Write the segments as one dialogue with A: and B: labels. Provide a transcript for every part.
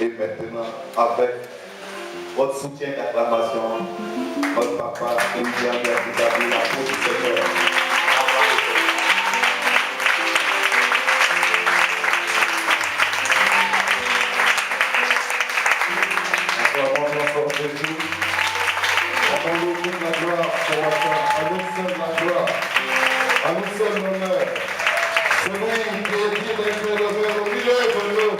A: Et maintenant, avec votre soutien d'acclamation, votre papa, Olivier Ambert, vous avez la peau du Seigneur. Jésus, rendons-nous la gloire ce matin, à nous seuls la gloire, à nous seuls l'honneur. Celui qui est dit d'être élevé au milieu de nous,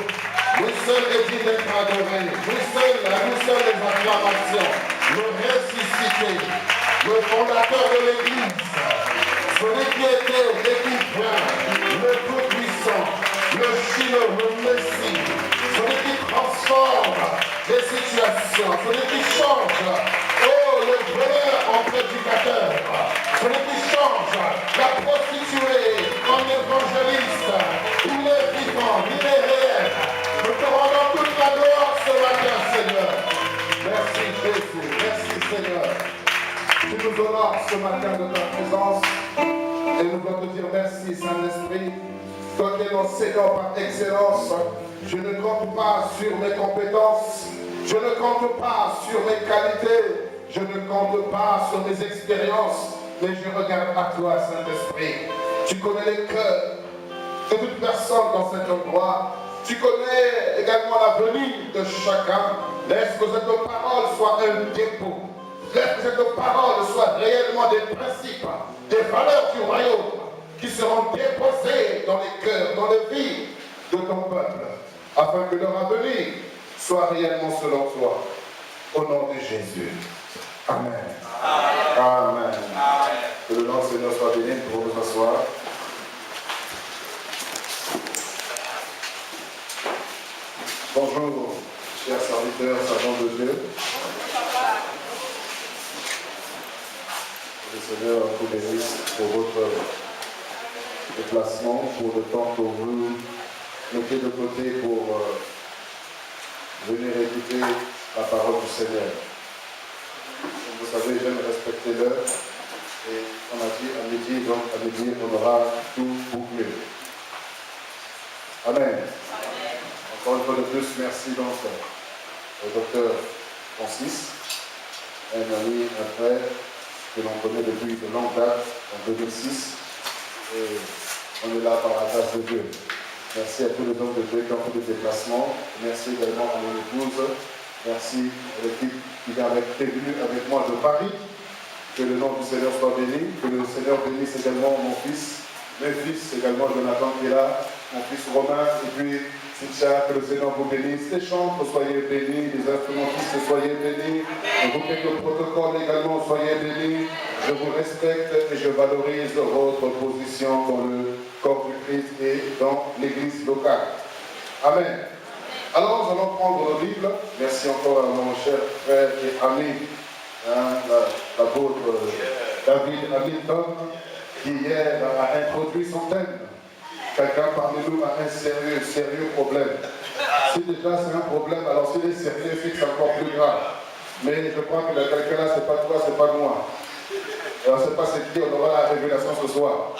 A: nous seuls est dit d'être adoré, nous seuls les acclamations, le ressuscité, le fondateur de l'Église, celui qui était et qui vient, le tout-puissant, le chinois, le Messie, celui qui transforme les situations, celui qui change, le voleur en prédicateur, celui qui change la prostituée en évangéliste, il est vivant, il est réel. Nous te rendons toute la gloire ce matin, Seigneur. Merci Jésus, merci Seigneur. Tu nous honores ce matin de ta présence et nous voulons te dire merci Saint-Esprit. Toi qui es notre Seigneur par excellence, je ne compte pas sur mes compétences, je ne compte pas sur mes qualités, je ne compte pas sur mes expériences, mais je regarde à toi, Saint-Esprit. Tu connais les cœurs de toute personne dans cet endroit. Tu connais également l'avenir de chacun. Laisse que cette parole soit un dépôt. Laisse que cette parole soit réellement des principes, des valeurs du royaume qui seront déposées dans les cœurs, dans les vies de ton peuple, afin que leur avenir soit réellement selon toi. Au nom de Jésus. Amen. Amen. Amen. Amen. Que le nom du Seigneur soit béni. Pour nous asseoir. Bonjour, chers serviteurs, servants de Dieu. Que le Seigneur vous bénisse pour votre déplacement, pour le temps que vous mettez de côté pour venir écouter la parole du Seigneur. Comme vous savez, j'aime respecter l'heure. Et on a dit à midi, donc à midi, on aura tout bouclé. Amen. Encore une fois de plus, merci donc au docteur Francis, un ami, un frère que l'on connaît depuis de longue date, en 2006. Et on est là par la grâce de Dieu. Merci à tous les hommes de Dieu qui ont fait des déplacements. Merci également à mon épouse. Merci à l'équipe qui est venue avec moi de Paris. Que le nom du Seigneur soit béni. Que le Seigneur bénisse également mon fils, mes fils également, Jonathan qui est là, mon fils Romain, et puis Cynthia, que le Seigneur vous bénisse. Les chantres, soyez bénis. Les instrumentistes, soyez bénis. Vous faites le protocole également, soyez bénis. Je vous respecte et je valorise votre position dans le corps du Christ et dans l'église locale. Amen. Alors nous allons prendre la Bible. Merci encore à mon cher frère et ami, l'apôtre David Hamilton, qui hier a introduit son thème. Quelqu'un parmi nous a un sérieux problème. Si déjà c'est un problème, alors s'il est sérieux, c'est encore plus grave. Mais je crois que quelqu'un là, c'est pas toi, c'est pas moi. Alors c'est pas c'est qui, on aura la révélation ce soir.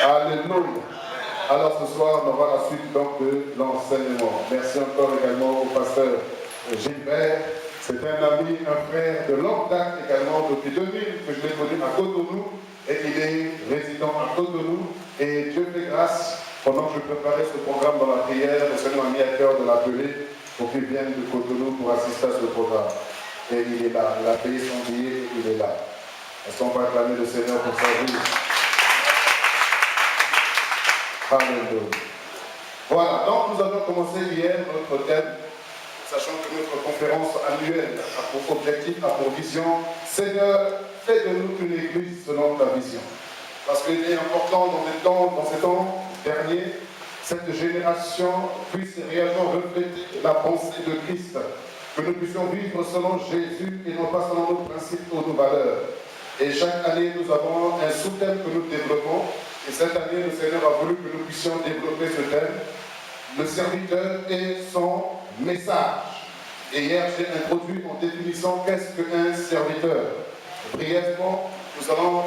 A: Amen. Alléluia. Alors ce soir, on aura la suite donc de l'enseignement. Merci encore également au pasteur Gilbert. C'est un ami, un frère de longue date également, depuis 2000 que je l'ai connu à Cotonou. Et il est résident à Cotonou. Et Dieu fait grâce, pendant que je préparais ce programme dans la prière, le Seigneur m'a mis à cœur de l'appeler pour qu'il vienne de Cotonou pour assister à ce programme. Et il est là, il a payé son billet et il est là. Est-ce qu'on va acclamer le Seigneur pour sa vie? Alléluia. Voilà, donc nous avons commencé hier notre thème, sachant que notre conférence annuelle a pour objectif, a pour vision, Seigneur, fais de nous une église selon ta vision. Parce qu'il est important dans ces temps derniers, cette génération puisse réellement refléter la pensée de Christ, que nous puissions vivre selon Jésus et non pas selon nos principes ou nos valeurs. Et chaque année, nous avons un sous-thème que nous développons. Et cette année, le Seigneur a voulu que nous puissions développer ce thème, le serviteur et son message. Et hier, j'ai introduit en définissant qu'est-ce qu'un serviteur. Brièvement, nous allons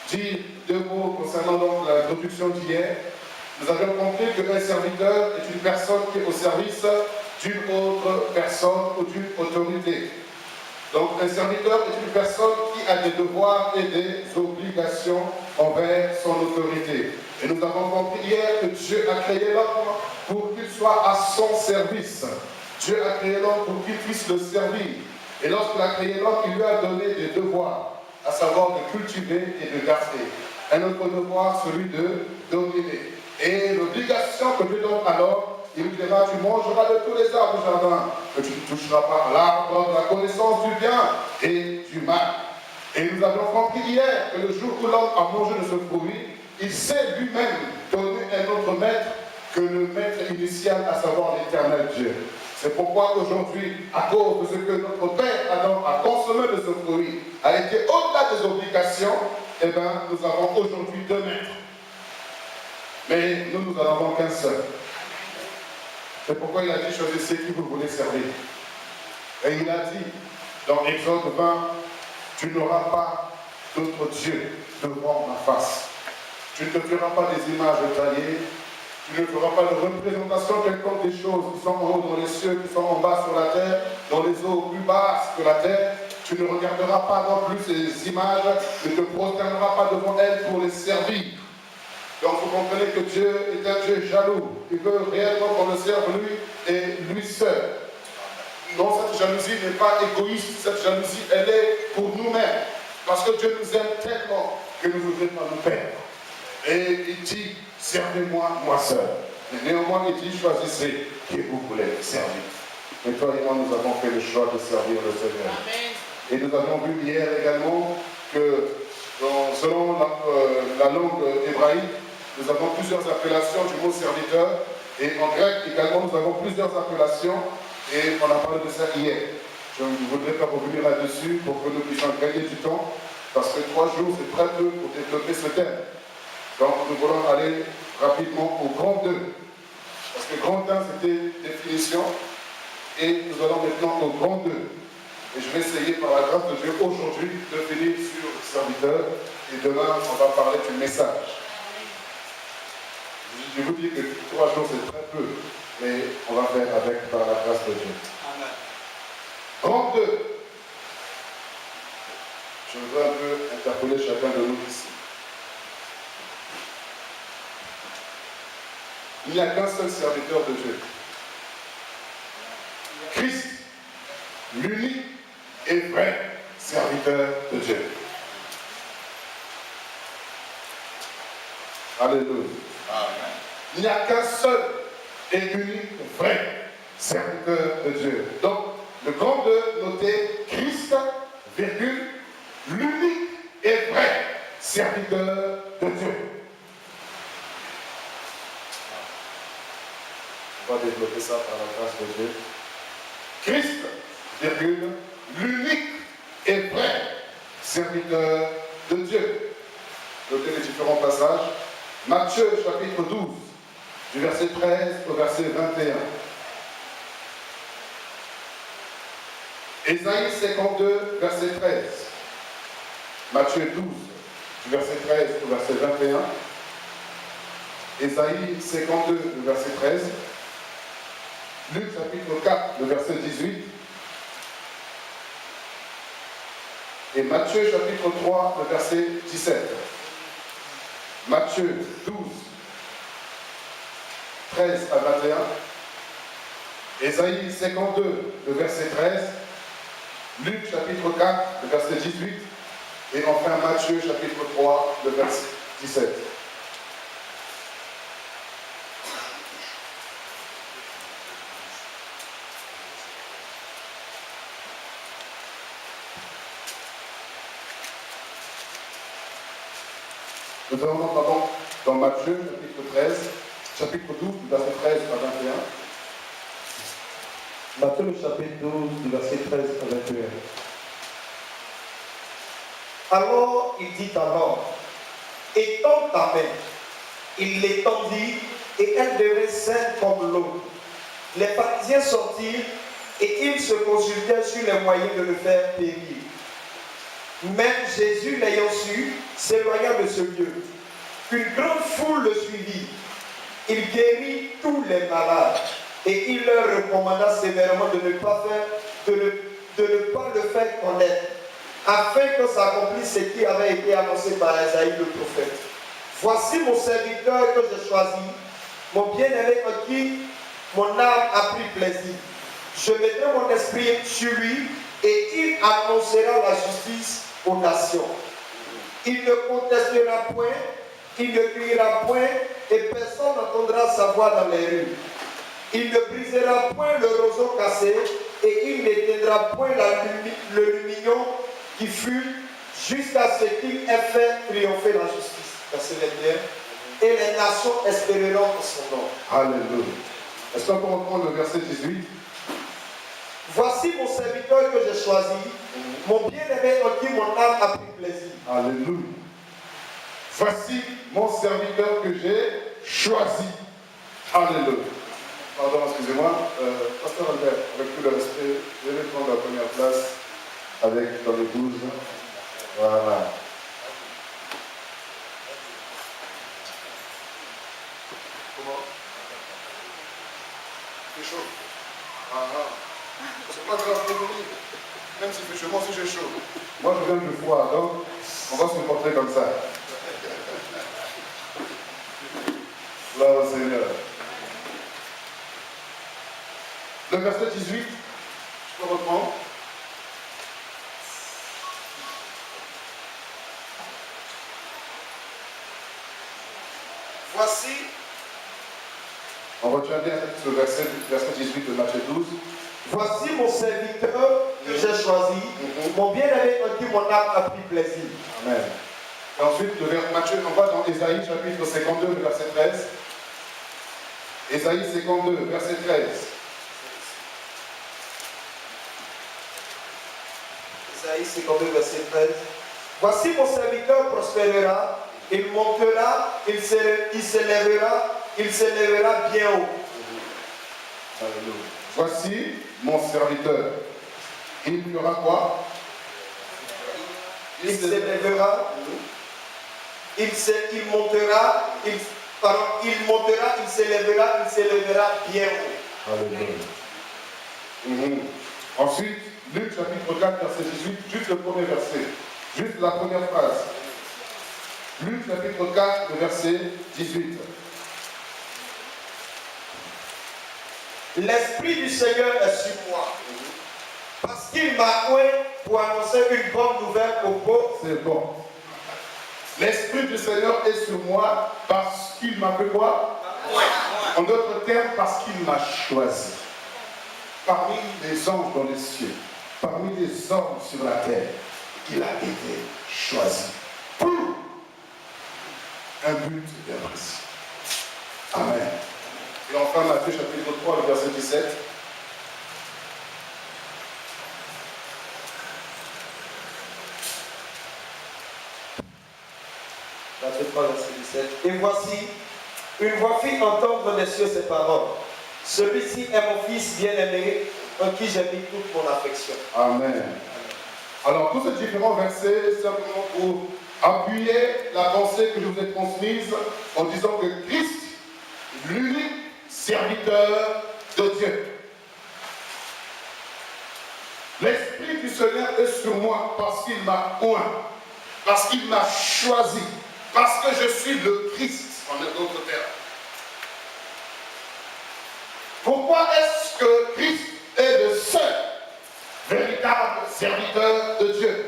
A: dire deux mots concernant donc l'introduction d'hier. Nous avions compris qu'un serviteur est une personne qui est au service d'une autre personne ou d'une autorité. Donc un serviteur est une personne qui a des devoirs et des obligations envers son autorité. Et nous avons compris hier que Dieu a créé l'homme pour qu'il soit à son service. Dieu a créé l'homme pour qu'il puisse le servir. Et lorsqu'il a créé l'homme, il lui a donné des devoirs, à savoir de cultiver et de garder. Un autre devoir, celui de dominer. Et l'obligation que Dieu donne à l'homme, il lui dira, tu mangeras de tous les arbres du jardin, mais tu ne toucheras pas à l'arbre de la connaissance du bien et du mal. Et nous avions compris hier que le jour où l'homme a mangé de ce fruit, il s'est lui-même donné un autre maître que le maître initial, à savoir l'éternel Dieu. C'est pourquoi aujourd'hui, à cause de ce que notre père Adam a consommé de ce fruit, a été au-delà des obligations, eh bien, nous avons aujourd'hui deux maîtres. Mais nous n'en avons qu'un seul. C'est pourquoi il a dit, choisissez qui vous voulez servir. Et il a dit, dans Exode 20, tu n'auras pas d'autre Dieu devant ma face. Tu ne te feras pas des images taillées, tu ne feras pas de représentation quelconque des choses qui sont en haut dans les cieux, qui sont en bas sur la terre, dans les eaux plus basses que la terre. Tu ne regarderas pas non plus ces images, ne te prosterneras pas devant elles pour les servir. Donc vous comprenez que Dieu est un Dieu jaloux. Il veut réellement qu'on le serve lui et lui seul. Non, cette jalousie n'est pas égoïste, cette jalousie, elle est pour nous-mêmes. Parce que Dieu nous aime tellement que nous ne voudrions pas nous perdre. Et il dit, servez-moi, moi seul. Et néanmoins, il dit, choisissez qui vous voulez servir. Mais toi et moi, nous avons fait le choix de servir le Seigneur. Amen. Et nous avons vu hier également que, selon la langue hébraïque, nous avons plusieurs appellations du mot serviteur. Et en grec également, nous avons plusieurs appellations. Et on a parlé de ça hier. Je ne voudrais pas revenir là-dessus pour que nous puissions gagner du temps. Parce que 3 jours, c'est très peu pour développer ce thème. Donc nous voulons aller rapidement au grand 2. Parce que grand 1, c'était définition. Et nous allons maintenant au grand 2. Et je vais essayer par la grâce de Dieu aujourd'hui de finir sur le serviteur. Et demain, on va parler du message. Je vous dis que 3 jours, c'est très peu. Mais on va faire avec par la grâce de Dieu. Amen. Grand 2. Je veux un peu interpeller chacun de nous ici. Il n'y a qu'un seul serviteur de Dieu. Christ, l'unique et vrai serviteur de Dieu. Alléluia. Amen. Il n'y a qu'un seul et unique vrai serviteur de Dieu. Donc, le grand 2, notez Christ, virgule, l'unique et vrai serviteur de Dieu. On va développer ça par la grâce de Dieu. Christ, virgule, l'unique et vrai serviteur de Dieu. Notez les différents passages. Matthieu chapitre 12, du verset 13 au verset 21. Ésaïe 52, verset 13. Matthieu 12, du verset 13 au verset 21. Ésaïe 52, le verset 13. Luc chapitre 4, le verset 18. Et Matthieu chapitre 3, le verset 17. Matthieu 12, 13 à 21. Ésaïe 52, le verset 13. Luc chapitre 4, le verset 18. Et enfin Matthieu chapitre 3, le verset 17. Nous allons donc dans Matthieu, chapitre 13, chapitre 12, verset 13 à 21.
B: Matthieu, le chapitre 12, du verset 13 à 21. Alors il dit à l'homme, étends ta main. Il l'étendit et elle devint sainte comme l'eau. Les pharisiens sortirent et ils se consultèrent sur les moyens de le faire périr. Même Jésus, l'ayant su, s'éloigna de ce lieu. Une grande foule le suivit. Il guérit tous les malades Et il leur recommanda sévèrement de ne pas le faire connaître, afin que s'accomplisse ce qui avait été annoncé par Esaïe le prophète. Voici mon serviteur que j'ai choisi, mon bien-aimé en qui mon âme a pris plaisir. Je mettrai mon esprit sur lui et il annoncera la justice aux nations. Il ne contestera point, il ne criera point et personne n'entendra sa voix dans les rues. Il ne brisera point le roseau cassé et il n'éteindra point le lumignon qui fut jusqu'à ce qu'il ait fait triompher la justice. Verset 21. Et les nations espéreront en son nom.
A: Alléluia. Est-ce qu'on peut reprendre le verset 18?
B: Voici mon serviteur que j'ai choisi, mon bien-aimé en qui mon âme a pris plaisir.
A: Alléluia. Voici mon serviteur que j'ai choisi. Alléluia. Pardon, excusez-moi. Pasteur Albert, avec tout le respect, je vais prendre la première place avec dans les 12. Voilà. Comment? Il fait chaud. Ah ah. C'est pas grave pour nous. Même s'il fait chaud, moi aussi j'ai chaud. Moi je viens du froid, donc on va se comporter comme ça. Là au Seigneur. Le verset 18, je peux reprendre.
B: Voici.
A: On retient bien le verset 18 de Matthieu 12.
B: Voici mon serviteur que j'ai choisi, mon bien-aimé en qui mon âme a pris plaisir.
A: Amen. Et ensuite, le vers Matthieu, on va dans Ésaïe chapitre 52, verset 13. Ésaïe 52, verset 13.
B: Ésaïe 52, verset 13. Voici mon serviteur prospérera, il montera, il s'élèvera bien haut.
A: Alléluia. Voici mon serviteur. Il fera quoi?
B: Il s'élèvera, il montera, il s'élèvera bien haut.
A: Alléluia. Ensuite, Luc chapitre 4, verset 18, juste le premier verset, juste la première phrase. Luc chapitre 4, le verset 18.
B: L'Esprit du Seigneur est sur moi, parce qu'il m'a oint pour annoncer une bonne nouvelle aux pauvres.
A: C'est bon. L'Esprit du Seigneur est sur moi parce qu'il m'a fait quoi? En d'autres termes, parce qu'il m'a choisi. Parmi les anges dans les cieux, parmi les hommes sur la terre, il a été choisi pour un but bien précis. Amen. Et enfin, Matthieu chapitre 3, le verset 17.
B: Matthieu 3, verset 17. Et voici, une voix fit entendre des cieux ces paroles. Celui-ci est mon fils bien-aimé, en qui j'ai mis toute mon affection.
A: Amen. Alors, tous ces différents versets, simplement pour appuyer la pensée que je vous ai transmise en disant que Christ, l'unique serviteur de Dieu. L'Esprit du Seigneur est sur moi parce qu'il m'a oint, parce qu'il m'a choisi, parce que je suis le Christ, en d'autres termes. Pourquoi est-ce que Christ est le seul véritable serviteur de Dieu?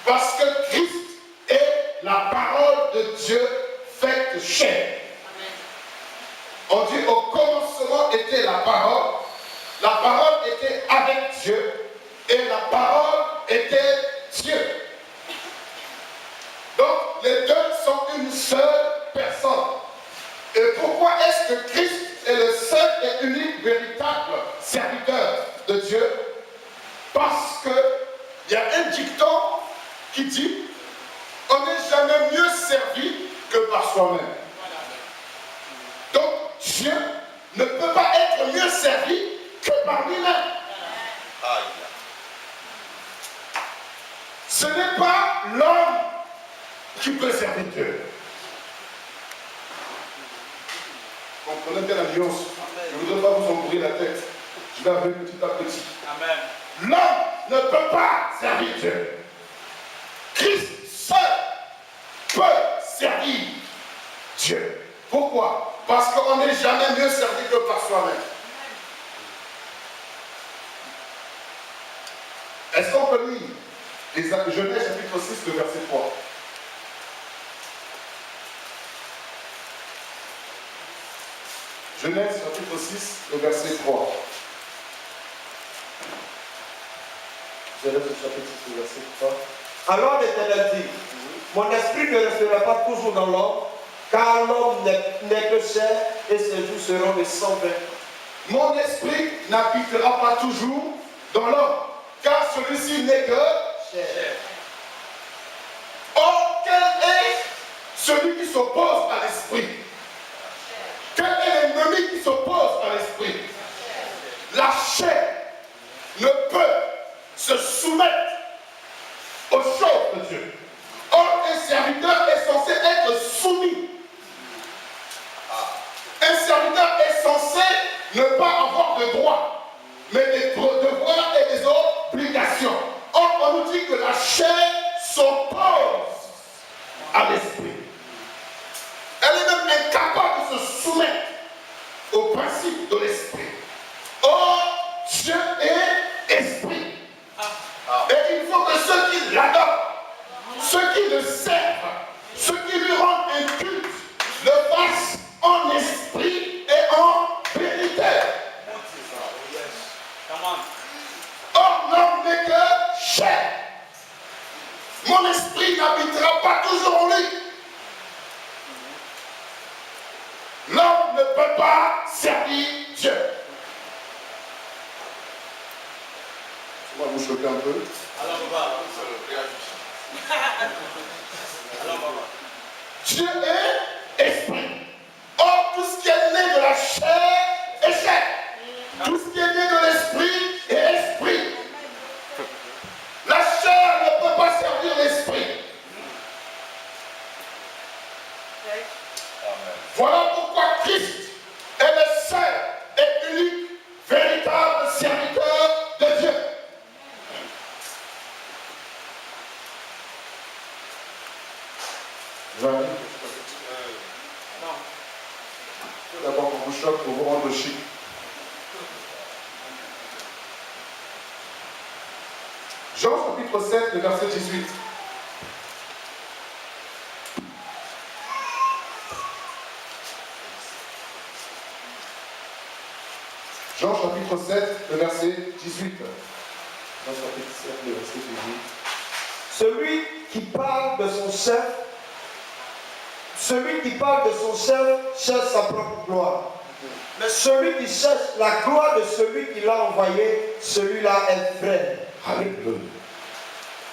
A: Parce que Christ est la parole de Dieu faite chair. On dit au commencement était la parole était avec Dieu et la parole était Dieu. Donc les deux sont une seule personne. Et pourquoi est-ce que Christ est le seul et unique véritable serviteur de Dieu? Parce qu'il y a un dicton qui dit on n'est jamais mieux servi que par soi-même. Donc Dieu ne peut pas être mieux servi que par lui-même. Ce n'est pas l'homme qui peut servir Dieu. Comprenez bien la nuance. Je ne voudrais pas vous embrouiller la tête. Je vais arriver petit à petit.
C: Amen.
A: L'homme ne peut pas servir Dieu. Christ seul peut servir Dieu. Pourquoi? Parce qu'on n'est jamais mieux servi que par soi-même. Est-ce qu'on peut lire Genèse chapitre 6, le verset 3? Genèse chapitre 6, le verset 3.
B: Genèse chapitre 6, le verset 3. Alors l'Éternel dit, mon esprit ne restera pas toujours dans l'homme, car l'homme n'est que chair et ses jours seront de 120.
A: Mon esprit n'habitera pas toujours dans l'homme, car celui-ci n'est que
B: Chair.
A: Or, quel est celui qui s'oppose à l'esprit? Quel est l'ennemi qui s'oppose à l'esprit? La chair ne peut se soumettre aux choses de Dieu. Or, un serviteur est censé être soumis. Un serviteur est censé ne pas avoir de droits, mais des devoirs et des obligations. Or, on nous dit que la chair s'oppose à l'esprit. Elle est même incapable de se soumettre au principe de l'esprit. Or, Dieu est esprit. Et il faut que ceux qui l'adorent, ceux qui le servent, ceux qui lui rendent un culte, le fassent en esprit et en vérité. Or, l'homme n'est que chair. Mon esprit n'habitera pas toujours en lui. L'homme ne peut pas servir Dieu. On va vous choquer un peu.
C: Alors, papa. Alors, papa.
A: Dieu est esprit. Or, tout ce qui est né de la chair est chair. Tout ce qui est né de l'esprit est esprit. La chair ne peut pas servir l'esprit. Voilà pourquoi Christ est le seul et unique, véritable serviteur de Dieu. J'arrive. D'abord qu'on vous choque pour vous rendre chic. Jean chapitre 7, le verset 18. Jean chapitre 7, le verset 18. Jean chapitre 7, le verset 18.
B: Celui qui parle de son chef, cherche sa propre gloire. Mais celui qui cherche la gloire de celui qui l'a envoyé, celui-là est vrai.
A: Alléluia.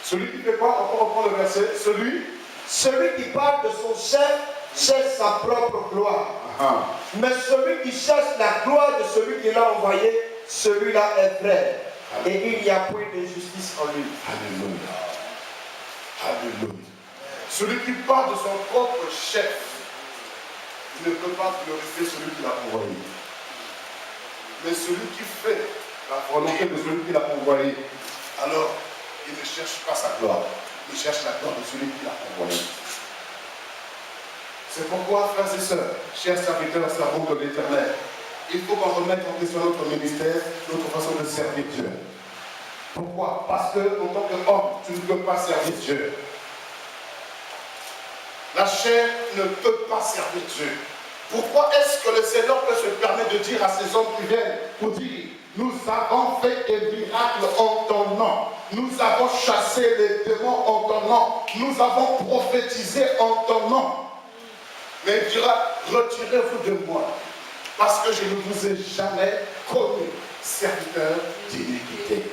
A: Celui qui fait quoi? Encore reprend le verset.
B: Celui qui parle de son chef cherche sa propre gloire. Mais celui qui cherche la gloire de celui qui l'a envoyé, celui-là est vrai. Et il n'y a point de justice en lui.
A: Alléluia. Alléluia. Celui qui parle de son propre chef, il ne peut pas glorifier celui qui l'a envoyé. Mais celui qui fait la volonté de celui qui l'a envoyé, alors il ne cherche pas sa gloire, il cherche la gloire de celui qui l'a envoyé. C'est pourquoi, frères et sœurs, chers serviteurs, servants de l'Éternel, il faut qu'on remette en question notre ministère, notre façon de servir Dieu. Pourquoi? Parce que, en tant qu'homme, tu ne peux pas servir Dieu. La chair ne peut pas servir Dieu. Pourquoi est-ce que le Seigneur peut se permettre de dire à ces hommes qui viennent pour dire, nous avons fait des miracles en ton nom, nous avons chassé les démons en ton nom, nous avons prophétisé en ton nom. Mais il dira, retirez-vous de moi, parce que je ne vous ai jamais connu, serviteur d'iniquité.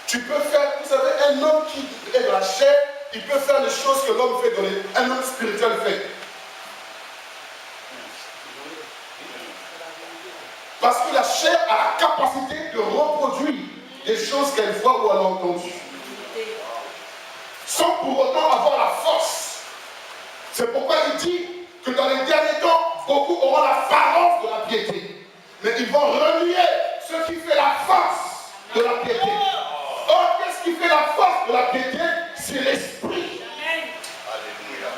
A: Tu peux faire, vous savez, un homme qui est dans la chair, il peut faire les choses que l'homme fait, un homme spirituel fait. Parce que la chair a la capacité de reproduire des choses qu'elle voit ou elle a entendues. Sans pour autant avoir la force. C'est pourquoi il dit que dans les derniers temps, beaucoup auront l'apparence de la piété. mais ils vont renier ce qui fait la force de la piété. Or, qu'est-ce qui fait la force de la piété? C'est l'esprit.
C: Alléluia.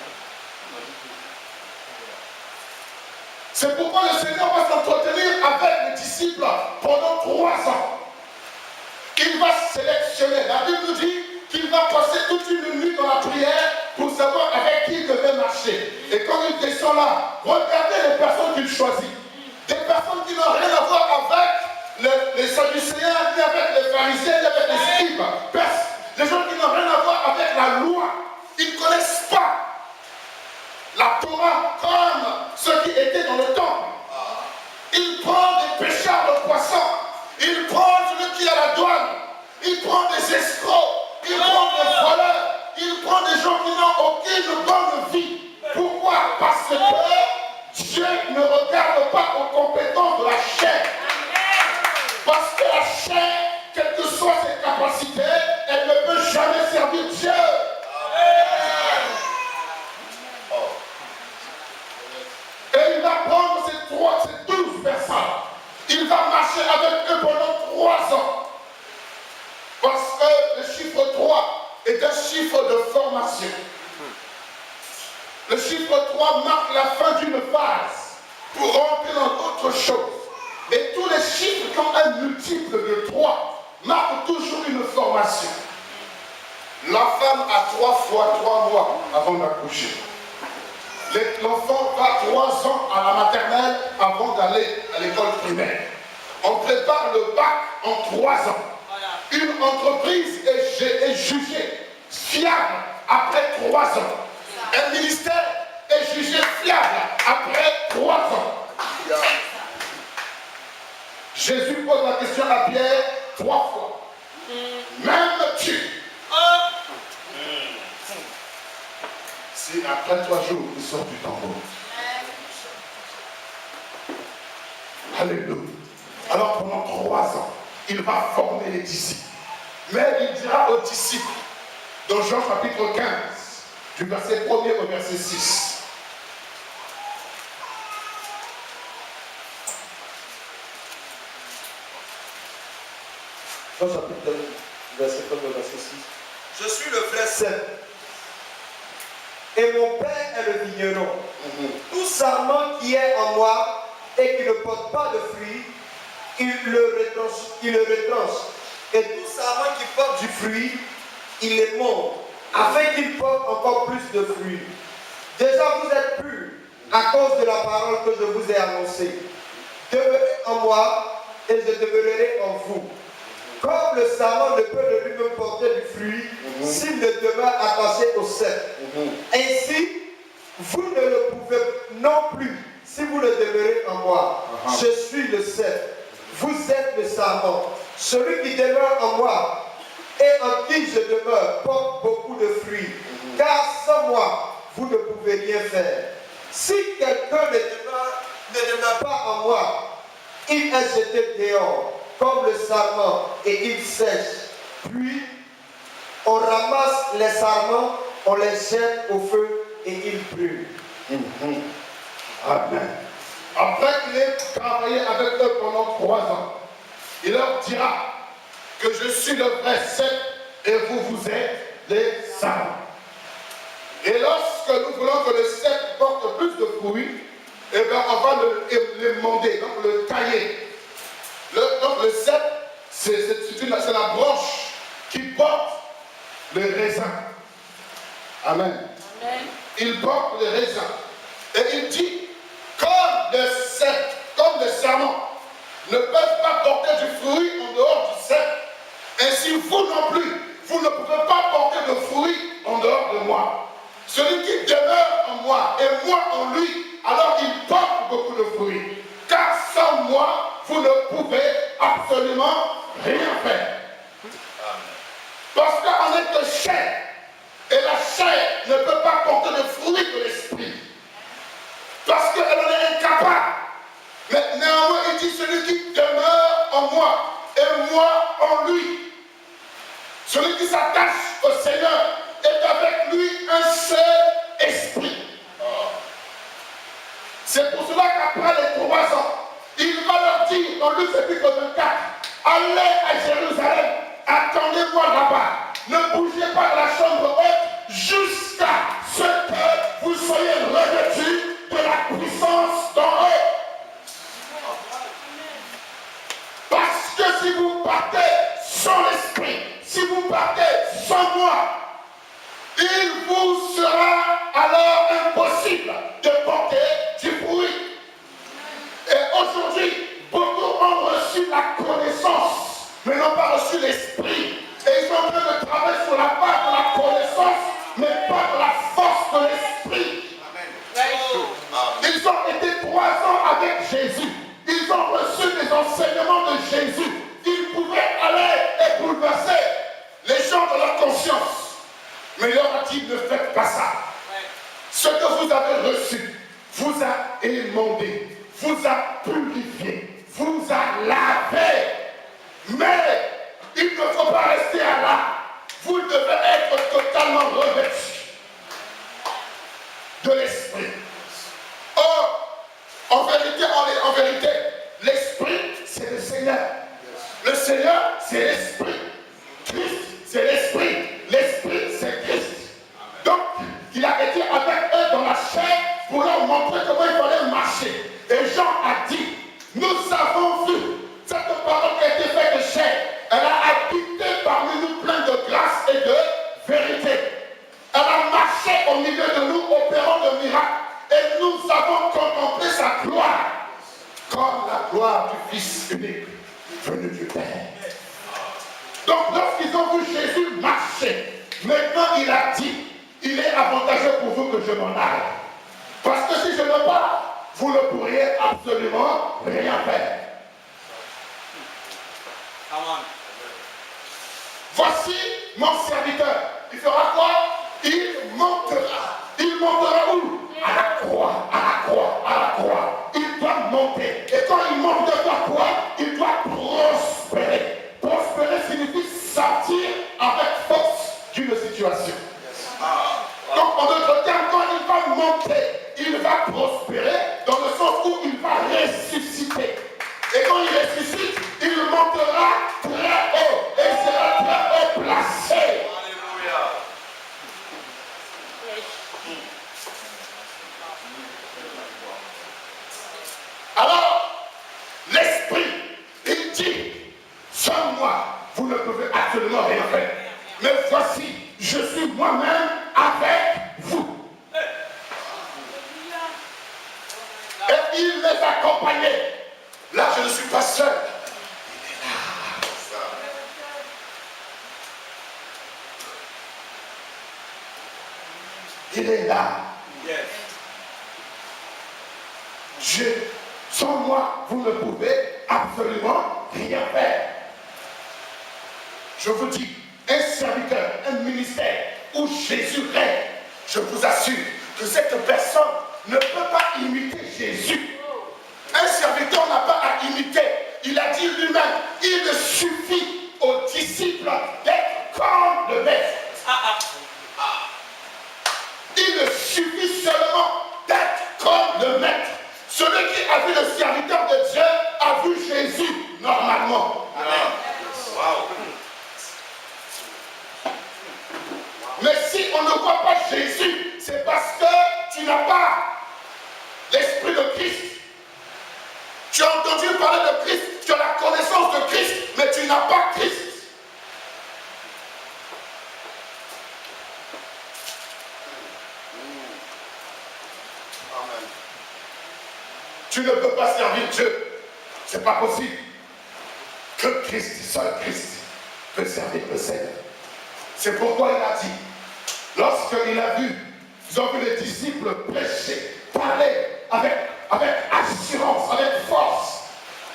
A: C'est pourquoi le Seigneur va s'entretenir avec les disciples pendant 3 ans. Il va sélectionner. La Bible nous dit qu'il va passer toute une nuit dans la prière pour savoir avec qui il devait marcher. Et quand il descend là, regardez les personnes qu'il choisit. Des personnes qui n'ont rien à voir avec les Sadducéens, ni avec les pharisiens, ni avec les scribes. Des gens qui n'ont rien à voir avec la loi. Ils ne connaissent pas la Torah comme ceux qui étaient dans le temple. Il prend des pêcheurs de poissons. Il prend celui qui est à la douane. Il prend des escrocs. Il prend des voleurs. Il prend des gens qui n'ont aucune bonne vie. Pourquoi? Parce que Dieu ne regarde pas aux compétences de la chair. Parce que la chair, quelles que soient ses capacités, elle ne peut jamais servir Dieu. Et il va prendre ces 12 personnes. Il va marcher avec eux pendant 3 ans. Parce que le chiffre 3 est un chiffre de formation. Le chiffre 3 marque la fin d'une phase pour rentrer dans autre chose. Et tous les chiffres qui ont un multiple de 3 marquent toujours une formation. La femme a 3 fois 3 mois avant d'accoucher. L'enfant va 3 ans à la maternelle avant d'aller à l'école primaire. On prépare le bac en 3 ans. Une entreprise est jugée fiable après 3 ans. Un ministère est jugé fiable après 3 ans. Jésus pose la question à Pierre 3 fois. M'aimes-tu? Si après 3 jours, il sort du tambour. Alléluia. Alors pendant 3 ans, il va former les disciples. Mais il dira aux disciples, dans Jean chapitre 15, du verset 1er au verset 6.
B: Jean chapitre 15, verset 1 au verset 6.
C: Je suis le vrai
B: 7. Et mon Père est le vigneron. Tout sarment qui est en moi et qui ne porte pas de fruits, il le retranche. Et tout sarment qui porte du fruit, il les monte, afin qu'il porte encore plus de fruits. Déjà vous êtes purs à cause de la parole que je vous ai annoncée. Demeurez en moi et je demeurerai en vous. Comme le sarment ne peut de lui-même porter du fruit s'il ne demeure attaché au cep. Ainsi, vous ne le pouvez non plus si vous ne demeurez en moi. Je suis le cep. Vous êtes le sarment. Celui qui demeure en moi et en qui je demeure porte beaucoup de fruits. Car sans moi, vous ne pouvez rien faire. Si quelqu'un ne demeure pas en moi, il est jeté dehors comme le sarment et il sèche. Puis, on ramasse les sarments, on les jette au feu et ils brûlent.
A: Amen. Après qu'il ait travaillé avec eux pendant 3 ans, il leur dira que je suis le vrai cep et vous êtes les sarments. Et lorsque nous voulons que le cep porte plus de fruits, eh bien on va l'émonder, donc le tailler. Donc le cep, c'est la branche qui porte le raisin. Amen.
D: Amen.
A: Il porte le raisin. Et il dit, comme le cep, comme les sarments ne peuvent pas porter du fruit en dehors du cep, ainsi vous non plus, vous ne pouvez pas porter de fruit en dehors de moi. Celui qui demeure en moi et moi en lui, alors il porte beaucoup de fruits. Car sans moi, vous ne pouvez absolument rien faire. Parce qu'on est que chair. Et la chair ne peut pas porter le fruit de l'esprit. Parce qu'elle en est incapable. Mais néanmoins, il dit celui qui demeure en moi et moi en lui. Celui qui s'attache au Seigneur est avec lui un seul esprit. C'est pour cela qu'après les 3 ans, il va leur dire
D: dans Luc chapitre 24, allez à Jérusalem, attendez-moi là-bas. Ne bougez pas de la chambre haute jusqu'à ce que vous soyez revêtus de la puissance d'en haut. Parce que si vous partez sans l'esprit, si vous partez sans moi, il vous sera alors impossible de porter du fruit. Et aujourd'hui, beaucoup ont reçu la connaissance, mais n'ont pas reçu l'esprit. Et ils sont en train de travailler sur la base de la connaissance, mais pas de la force de l'esprit. Ils ont été 3 ans avec Jésus. Ils ont reçu les enseignements de Jésus. Ils pouvaient aller et bouleverser les gens de leur conscience. Mais il leur a dit, ne faites pas ça. Ce que vous avez reçu vous a émondé, vous a purifié, vous a lavé. Mais il ne faut pas rester à là. Vous devez être totalement revêtus de l'esprit. Or, en vérité, l'esprit, c'est le Seigneur. Le Seigneur, c'est l'esprit. Christ, c'est l'esprit. L'esprit, c'est Christ. Donc, il a été avec eux dans la chair pour leur montrer comment il fallait marcher. Et Jean a dit, nous avons vu cette parole qui a été faite de chair. Elle a habité parmi nous plein de grâce et de vérité. Elle a marché au milieu de nous, opérant de miracles. Et nous avons contemplé sa gloire, comme la gloire du Fils unique, venu du Père. Donc lorsqu'ils ont vu Jésus marcher, maintenant il a dit, il est avantageux pour vous que je m'en aille. Parce que si je ne pars, vous ne pourriez absolument rien faire. Voici mon serviteur. Il fera quoi? Il montera. Il montera où? À la croix, à la croix, à la croix. Il doit monter. Et quand il monte de la croix, il doit prospérer. Prospérer signifie sortir avec force d'une situation. Donc en d'autres termes, quand il va monter, il va prospérer dans le sens où il va ressusciter. Et quand il ressuscite, il montera très haut et sera très haut placé.
C: Alléluia.
D: Alors, l'esprit, il dit, sans moi, vous ne pouvez absolument rien faire. Mais voici, je suis moi-même avec vous. Et il les accompagnait. Là, je ne suis pas seul. Il est là. Sans moi, vous ne pouvez absolument rien faire. Je vous dis, un serviteur, un ministère où Jésus règne, je vous assure que cette personne ne peut pas imiter Jésus. Un serviteur n'a pas à imiter. Il a dit lui-même, il suffit aux disciples d'être comme le maître. Il suffit seulement d'être comme le maître. Celui qui a vu le serviteur de Dieu a vu Jésus normalement.
C: Wow.
D: Mais si on ne voit pas Jésus, c'est parce que tu n'as pas l'esprit de Christ. Tu as entendu parler de Christ, tu as la connaissance de Christ, mais tu n'as pas Christ.
C: Amen.
D: Tu ne peux pas servir Dieu. C'est pas possible. Que Christ, seul Christ, peut servir le Seigneur. C'est pourquoi il a dit, lorsqu'il a vu, ils ont vu les disciples prêcher, parler avec assurance, avec force.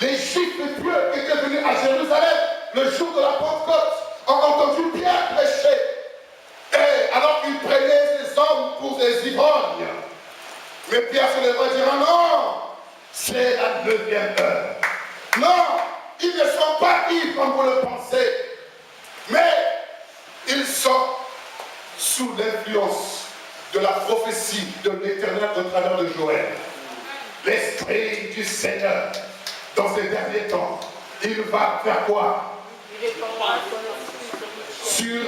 D: Les Juifs de Dieu qui étaient venus à Jérusalem le jour de la Pentecôte ont entendu Pierre prêcher. Et alors qu'ils prenaient ces hommes pour des ivrognes. Mais Pierre se lève et dira non, c'est la 9e heure. Non, ils ne sont pas ivres comme vous le pensez. Mais ils sont sous l'influence de la prophétie de l'Éternel au travers de Joël. L'Esprit du Seigneur dans ces derniers temps, il va faire quoi? Sur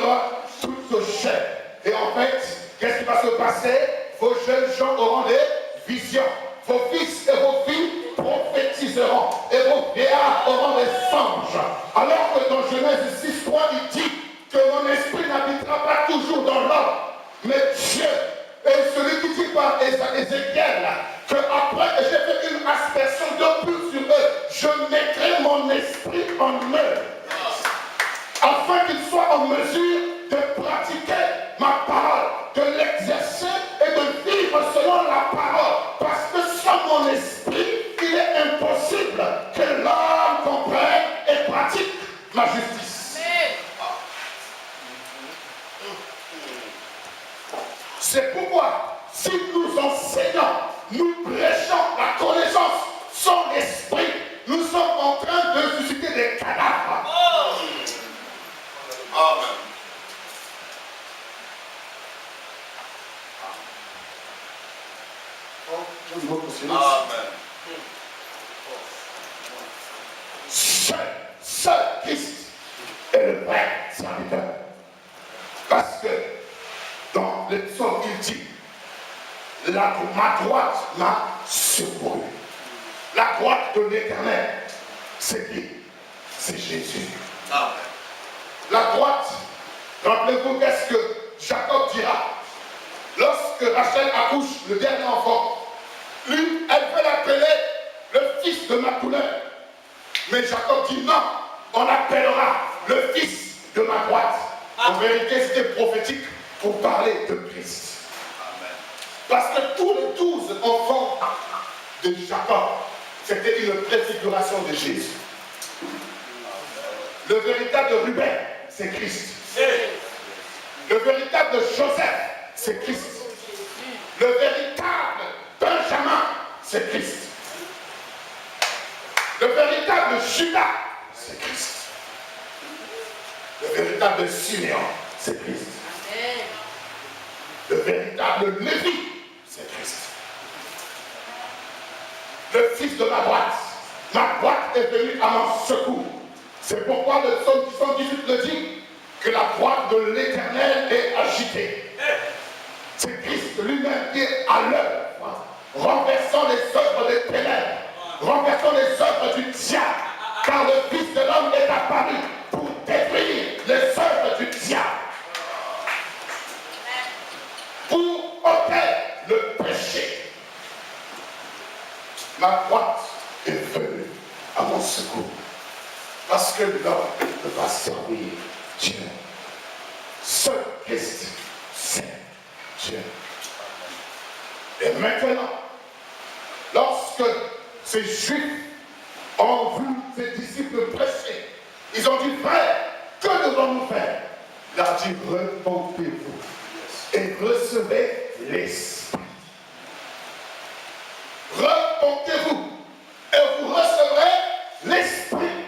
D: toute chair. Et en fait, qu'est-ce qui va se passer? Vos jeunes gens auront des visions. Vos fils et vos filles prophétiseront. Et vos vieillards auront des songes. Alors que dans Genèse 6.3, il dit que mon esprit n'habitera pas toujours dans l'homme, mais Dieu. Et celui qui dit par Ézéchiel que après que j'ai fait une aspersion de pluie sur eux, je mettrai mon esprit en eux, afin qu'ils soient en mesure de pratiquer ma parole, de l'exercer et de vivre selon la parole. Parce que sans mon esprit, il est impossible que l'homme comprenne et pratique ma justice. C'est pourquoi, si nous enseignons, nous prêchons la connaissance sans esprit, nous sommes en train de susciter des cadavres.
C: Amen. Amen.
D: Seul Christ est le vrai serviteur. Parce que dans le psaume, il dit, ma droite m'a secouru. La droite de l'Éternel, c'est qui? C'est Jésus.
C: Amen.
D: La droite, rappelez-vous qu'est-ce que Jacob dira lorsque Rachel accouche le dernier enfant. Lui, elle veut l'appeler le fils de ma douleur. Mais Jacob dit non, on l'appellera le fils de ma droite. En vérité, c'était prophétique pour parler de Christ.
C: Amen.
D: Parce que tous les 12 enfants de Jacob, c'était une préfiguration de Jésus. Le véritable Ruben, c'est Christ. Le véritable Joseph, c'est Christ. Le véritable Benjamin, c'est Christ. Le véritable Judas, c'est Christ. Le véritable Siméon, c'est Christ. Le véritable Lévi, c'est Christ. Le fils de ma droite est venu à mon secours. C'est pourquoi le psaume 118 le dit, que la droite de l'Éternel est agitée. C'est Christ lui-même qui est à l'œuvre, renversant les œuvres des ténèbres, renversant les œuvres du diable, car le Fils de l'homme est apparu pour détruire les œuvres du diable, pour ôter le péché. Ma droite est venue à mon secours, parce que l'homme ne va servir Dieu. Seul Christ, c'est Dieu. Et maintenant, lorsque ces Juifs ont vu ses disciples prêcher, ils ont dit, frère, que devons-nous faire? Il a dit, repentez-vous et recevez l'Esprit. Repentez-vous et vous recevrez l'Esprit.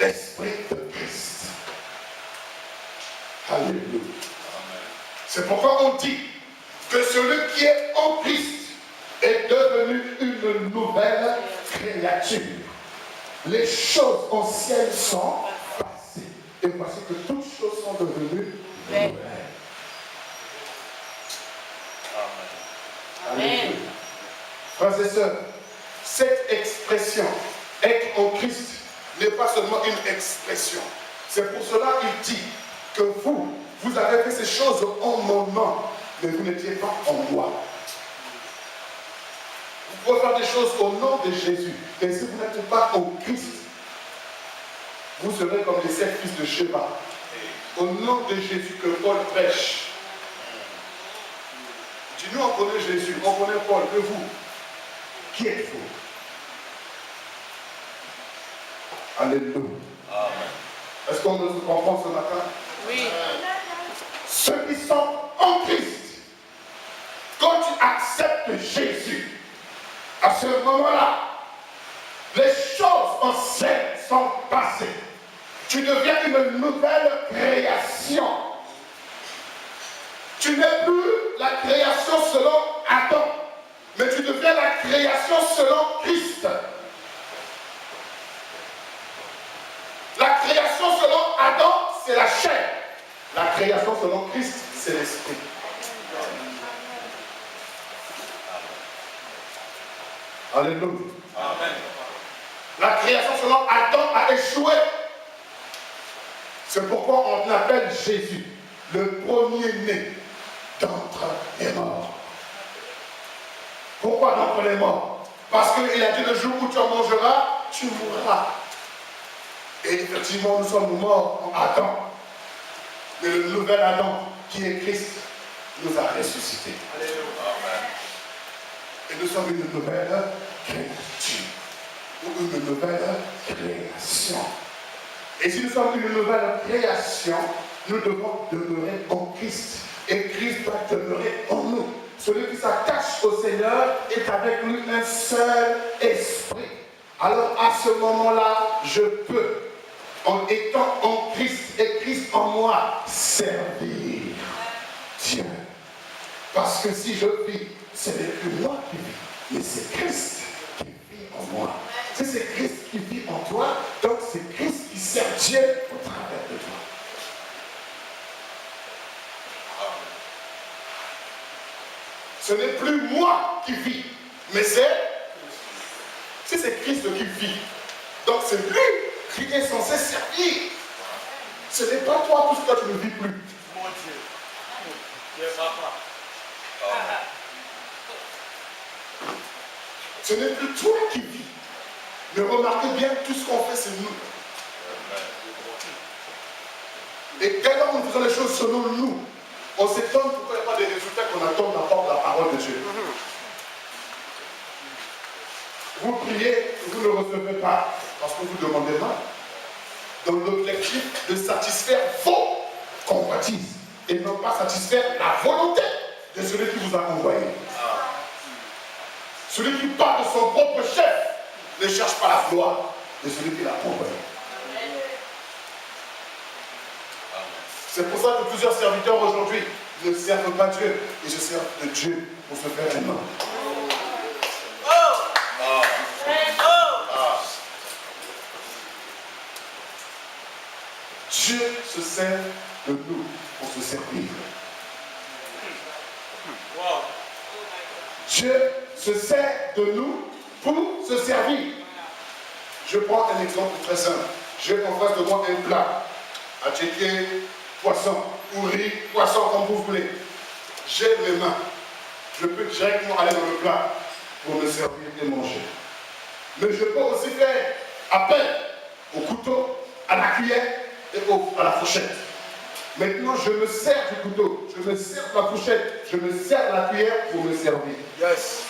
D: L'Esprit de Christ. Alléluia. C'est pourquoi on dit que celui qui est en Christ est devenu une nouvelle créature. Les choses anciennes sont passées. Et voici que toutes choses sont devenues nouvelles. Alléluia. Frères et sœurs, cette expression, être en Christ, n'est pas seulement une expression. C'est pour cela qu'il dit que vous avez fait ces choses en mon nom, mais vous n'étiez pas en moi. Vous pouvez faire des choses au nom de Jésus, mais si vous n'êtes pas en Christ, vous serez comme les 7 fils de Sheba. Au nom de Jésus que Paul prêche. Il dit, nous on connaît Jésus, on connaît Paul, que vous, qui êtes-vous? Alléluia. Est-ce qu'on nous comprend ce matin?
E: Oui.
D: Ceux qui sont en Christ, quand tu acceptes Jésus, à ce moment-là, les choses anciennes sont passées. Tu deviens une nouvelle création. Tu n'es plus la création selon Adam, mais tu deviens la création selon Christ. c'est la chair. La création selon Christ, c'est l'esprit. Alléluia.
C: Amen.
D: La création selon Adam a échoué. C'est pourquoi on appelle Jésus le premier-né d'entre les morts. Pourquoi d'entre les morts? Parce qu'il a dit le jour où tu en mangeras, tu mourras. Et effectivement, nous sommes morts en Adam. Mais le nouvel Adam, qui est Christ, nous a ressuscités. Et nous sommes une nouvelle créature. Ou une nouvelle création. Et si nous sommes une nouvelle création, nous devons demeurer en Christ. Et Christ doit demeurer en nous. Celui qui s'attache au Seigneur est avec lui un seul esprit. Alors à ce moment-là, je peux, en étant en Christ et Christ en moi, servir Dieu. Parce que si je vis, ce n'est plus moi qui vis, mais c'est Christ qui vit en moi. Si c'est Christ qui vit en toi, donc c'est Christ qui sert Dieu au travers de toi. Ce n'est plus moi qui vis, mais c'est Christ qui vit. Donc c'est lui qui est censé servir. Ce n'est pas toi, tout ce que tu ne vis plus.
C: Mon Dieu. Dieu papa.
D: Ce n'est plus toi qui vis. Mais remarquez bien, tout ce qu'on fait, c'est nous. Et dès lors que nous faisons les choses selon nous, on s'étonne pourquoi il n'y a pas des résultats qu'on attend de la part de la parole de Dieu. Vous priez, vous ne recevez pas, parce que vous demandez mal. Dans l'objectif de satisfaire vos convoitises et non pas satisfaire la volonté de celui qui vous a envoyé. Celui qui part de son propre chef ne cherche pas la gloire de celui qui l'a envoyé. C'est pour ça que plusieurs serviteurs aujourd'hui ne servent pas Dieu et se servent de Dieu pour se faire un nom. Dieu se sert de nous pour se servir. Dieu se sert de nous pour se servir. Je prends un exemple très simple. J'ai en face de moi un plat. Attiqué, poisson, ou riz, poisson, comme vous voulez. J'ai mes mains. Je peux directement aller dans le plat pour me servir et manger. Mais je peux aussi faire appel au couteau, à la cuillère et à la fourchette. Maintenant, je me sers du couteau, je me sers de la fourchette, je me sers de la cuillère pour me servir.
C: Yes.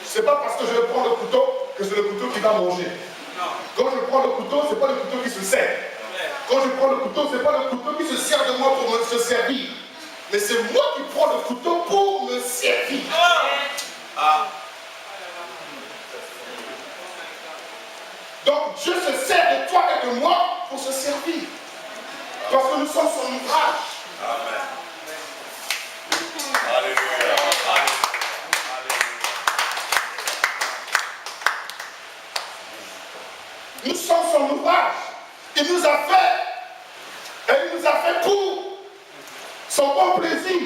D: C'est pas parce que je prends le couteau que c'est le couteau qui va manger. Quand je prends le couteau, c'est pas le couteau qui se sert. Quand je prends le couteau, c'est pas le couteau qui se sert de moi pour me se servir. Mais c'est moi qui prends le couteau pour me servir. Donc Dieu se sert de toi et de moi pour se servir. Parce que nous sommes son ouvrage.
C: Amen. Alléluia.
D: Nous sommes son ouvrage. Il nous a fait. Et il nous a fait pour son bon plaisir.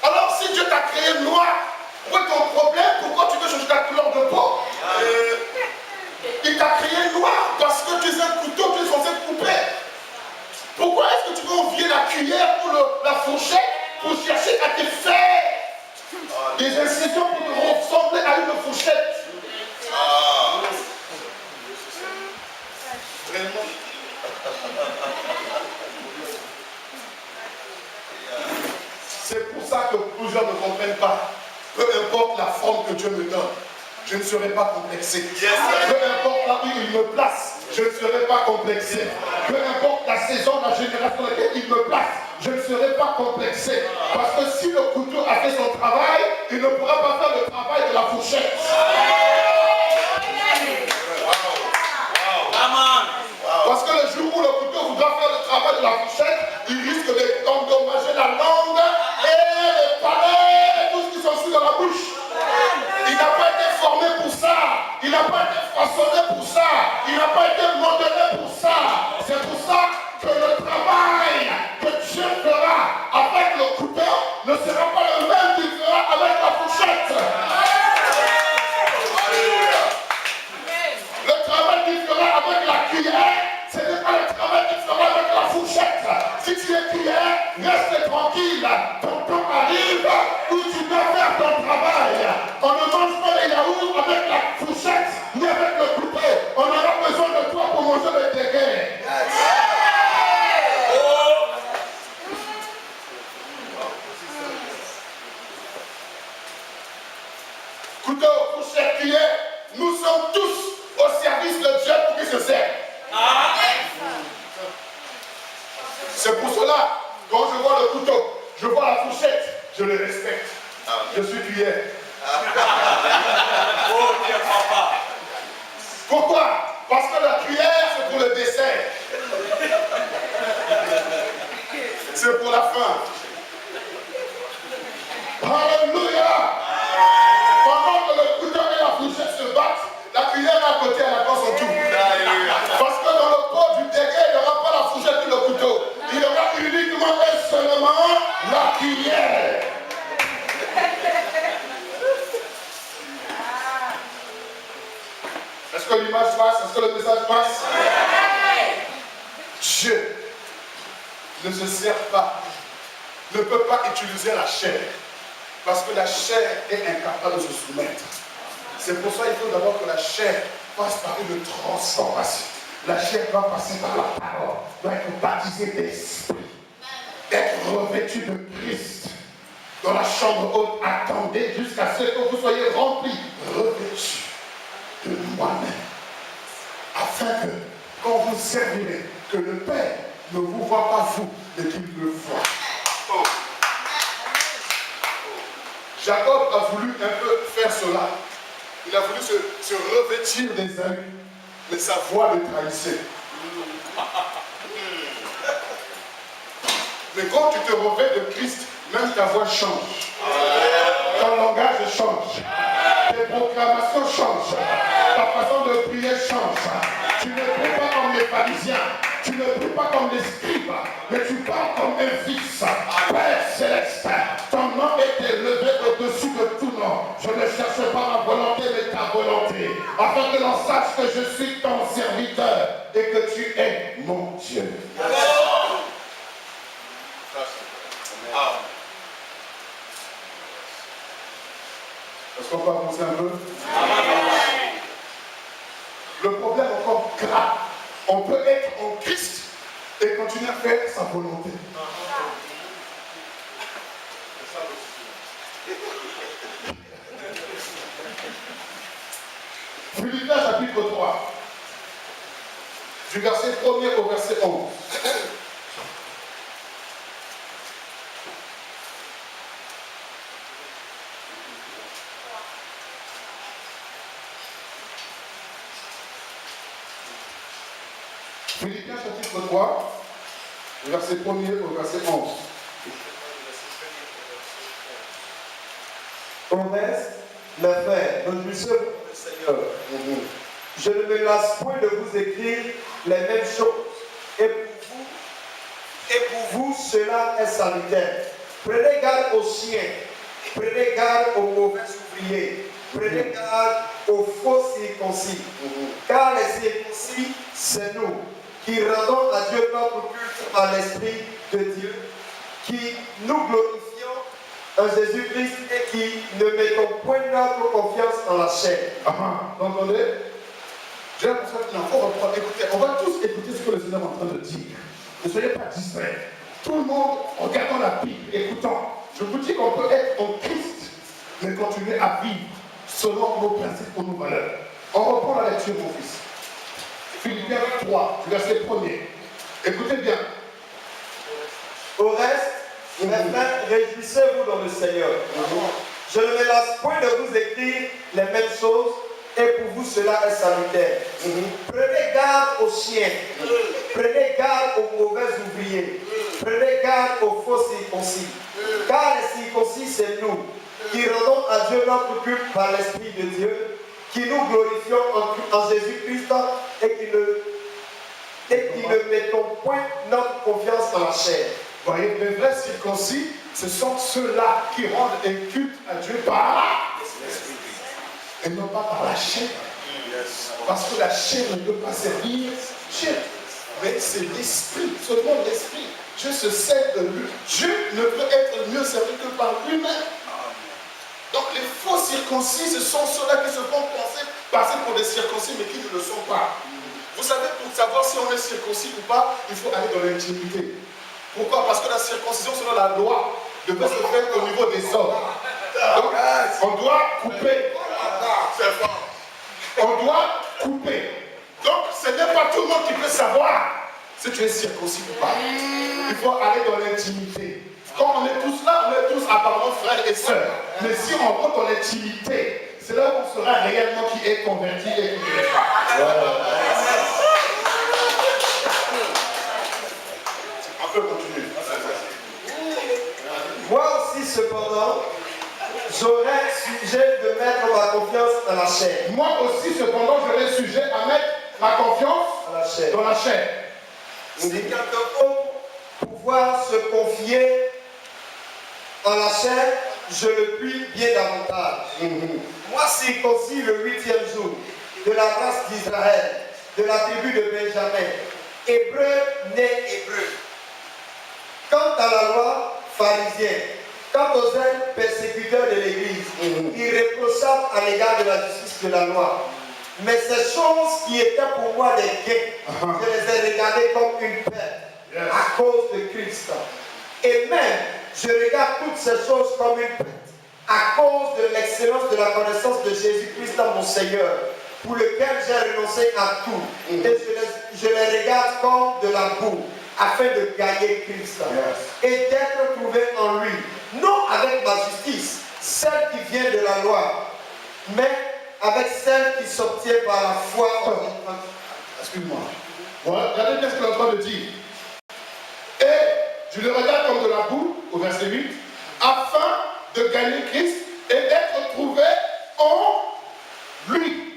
D: Alors si Dieu t'a créé noir, où est ton problème? Pourquoi tu veux changer ta couleur de peau? Il t'a créé noir parce que tu es un couteau, tu es censé couper. Pourquoi est-ce que tu veux envier la cuillère ou la fourchette pour chercher à te faire des incisions pour te ressembler à une fourchette? Vraiment. C'est pour ça que plusieurs ne comprennent pas. Peu importe la forme que Dieu me donne, je ne serai pas complexé. Peu importe là où il me place, je ne serai pas complexé. Peu importe la saison, la génération dans laquelle il me place, je ne serai pas complexé. Parce que si le couteau a fait son travail, il ne pourra pas faire le travail de la fourchette. Parce que le jour où le couteau voudra faire le travail de la fourchette, il risque d'endommager la langue et le palais et tout ce qui s'ensuit dans la bouche. Il n'a pas été formé pour ça. Il n'a pas été couteau, fourchette, cuillère, nous sommes tous au service de Dieu pour qu'il se serve. C'est pour cela, quand je vois le couteau, je vois la fourchette, je le respecte. Je suis cuillère.
C: Oh, Dieu, papa.
D: Pourquoi? Parce que la cuillère, c'est pour le dessert. C'est pour la fin. Alléluia. Pendant que le couteau et la fourchette se battent, la cuillère à côté, elle attend son tour. Parce que dans le pot du déguet, il n'y aura pas la fourchette et le couteau. Il y aura uniquement et seulement la cuillère. Est-ce que l'image passe? Est-ce que le message passe? Dieu ne se sert pas, ne peut pas utiliser la chair, parce que la chair est incapable de se soumettre. C'est pour ça qu'il faut d'abord que la chair passe par une transformation. La chair doit passer par la parole, doit être baptisée d'esprit, être revêtue de Christ. Dans la chambre haute, attendez jusqu'à ce que vous soyez remplis, revêtus de moi-même, afin que, quand vous servirez, que le Père ne vous voit pas vous, mais qu'il le voit. Oh. Jacob a voulu un peu faire cela. Il a voulu se revêtir des amis, mais sa voix le trahissait. Mais quand tu te revêts de Christ, même ta voix change. Ton langage change. Tes proclamations changent. Ta façon de prier change. Tu ne pries pas comme les pharisiens. Tu ne pries pas comme les scribes. Mais tu parles comme un fils. Père céleste, ton nom est élevé au-dessus de tout nom. Je ne cherche pas ma volonté, mais ta volonté. Afin que l'on sache que je suis ton serviteur et que tu es mon Dieu. Est-ce qu'on peut avancer un peu? Le problème encore grave, on peut être en Christ et continuer à faire sa volonté. Philippiens chapitre 3, du verset 1er au verset 11. Philippiens chapitre 3, du verset 1er au verset 11.
B: Au reste, mes frères, réjouissez-vous dans le Seigneur. Je ne me lasse point de vous écrire les mêmes choses. Et pour vous, cela est salutaire. Prenez garde aux chiens, prenez garde aux mauvais ouvriers, prenez garde aux faux circoncis. Car les circoncis, c'est nous, qui rendons à Dieu notre culte par l'Esprit de Dieu, qui nous glorifions en Jésus-Christ et qui ne mettons point notre confiance en la chair.
D: Vous entendez? J'ai l'impression qu'il faut reprendre. Écoutez, on va tous écouter ce que le Seigneur est en train de dire. Ne soyez pas distraits. Tout le monde, regardant la Bible, écoutant. Je vous dis qu'on peut être en Christ, mais continuer à vivre selon nos principes et nos valeurs. On reprend la lecture, mon fils. Philippiens 3, verset 1er. Écoutez bien.
B: Au reste, mes frères, réjouissez-vous dans le Seigneur. Je ne me lasse point de vous écrire les mêmes choses, et pour vous cela est salutaire. Prenez garde aux chiens, prenez garde aux mauvais ouvriers, prenez garde aux faux circoncis. Car les circoncis, c'est nous, qui rendons à Dieu notre culte par l'Esprit de Dieu, qui nous glorifions en Jésus-Christ et qui ne mettons point notre confiance en la chair.
D: Voyez, les vrais circoncis, ce sont ceux-là qui rendent un culte à Dieu par l'Esprit et non pas par la chair. Parce que la chair ne peut pas servir Dieu. Mais c'est l'esprit, seulement l'esprit. Dieu se sert de lui. Dieu ne peut être mieux servi que par lui-même. Donc les faux circoncis, ce sont ceux-là qui se font passer pour des circoncis, mais qui ne le sont pas. Vous savez, pour savoir si on est circoncis ou pas, il faut aller dans l'intimité. Pourquoi? Parce que la circoncision, selon la loi, devait se faire au niveau des hommes. Donc, on doit couper on doit couper. Donc, ce n'est pas tout le monde qui peut savoir si tu es circoncis ou pas. Il faut aller dans l'intimité. Comme on est tous là, on est tous apparemment frères et sœurs. Mais si on rentre dans l'intimité, c'est là où on saura réellement qui est converti et qui ne l'est pas. On peut continuer.
B: Moi aussi, cependant, j'aurais sujet de mettre ma confiance dans la chair.
D: Moi aussi, cependant, j'aurais sujet à mettre ma confiance
B: Dans la chair.
D: dans la chair.
B: Si quelqu'un peut pouvoir se confier en la chair, je le puis bien davantage. Moi, circoncis le 8e jour de la race d'Israël, de la tribu de Benjamin, hébreu né hébreu. Quant à la loi pharisienne, quant aux ailes persécuteurs de l'Église, irréprochables à l'égard de la justice de la loi. Mais ces choses qui étaient pour moi des gains, je les ai regardées comme une perte à cause de Christ. Et même, je regarde toutes ces choses comme une perte à cause de l'excellence de la connaissance de Jésus-Christ mon Seigneur, pour lequel j'ai renoncé à tout. Et je les regarde comme de la boue, afin de gagner Christ et d'être trouvé en lui, non avec ma justice, celle qui vient de la loi, mais avec celle qui s'obtient par la foi en Jésus.
D: Excuse-moi. Voilà, regardez bien ce qu'il est en train de dire. Et je le regarde comme de la boue, au verset 8, afin de gagner Christ et d'être trouvé en lui.